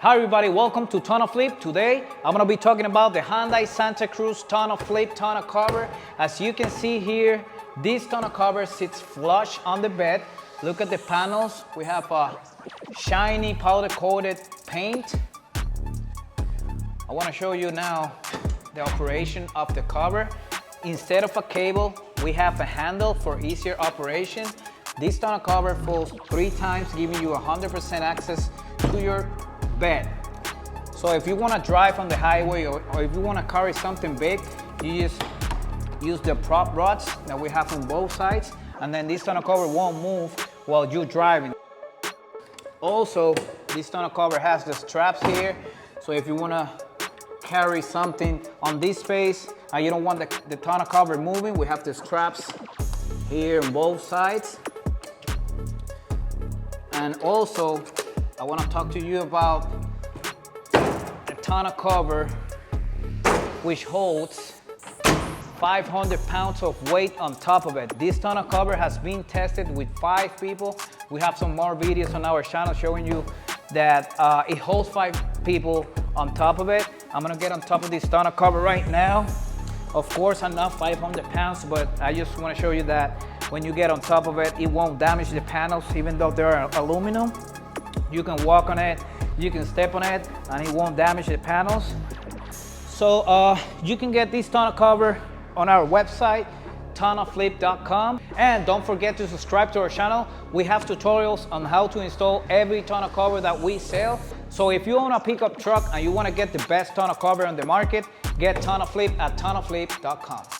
Hi everybody, welcome to TonnoFlip. Today I'm going to be talking about the Hyundai Santa Cruz TonnoFlip tonneau cover. As you can see here, this tonneau cover sits flush on the bed. Look at the panels. We have a shiny powder coated paint. I want to show you now the operation of the cover. Instead of a cable, we have a handle for easier operation. This tonneau cover folds 3 times, giving you 100% access to your bed. So if you want to drive on the highway or if you want to carry something big, you just use the prop rods that we have on both sides, and then this tonneau cover won't move while you're driving. Also, this tonneau cover has the straps here, so if you want to carry something on this space and you don't want the tonneau cover moving, we have the straps here on both sides. And also, I want to talk to you about the tonneau cover, which holds 500 pounds of weight on top of it. This tonneau cover has been tested with 5 people. We have some more videos on our channel showing you that it holds 5 people on top of it. I'm gonna get on top of this tonneau cover right now. Of course, I'm not 500 pounds, but I just want to show you that when you get on top of it, it won't damage the panels, even though they're aluminum. You can walk on it, you can step on it, and it won't damage the panels. So you can get this tonneau cover on our website, TonnoFlip.com. And don't forget to subscribe to our channel. We have tutorials on how to install every tonneau cover that we sell. So if you own a pickup truck and you want to get the best tonneau cover on the market, get TonnoFlip at TonnoFlip.com.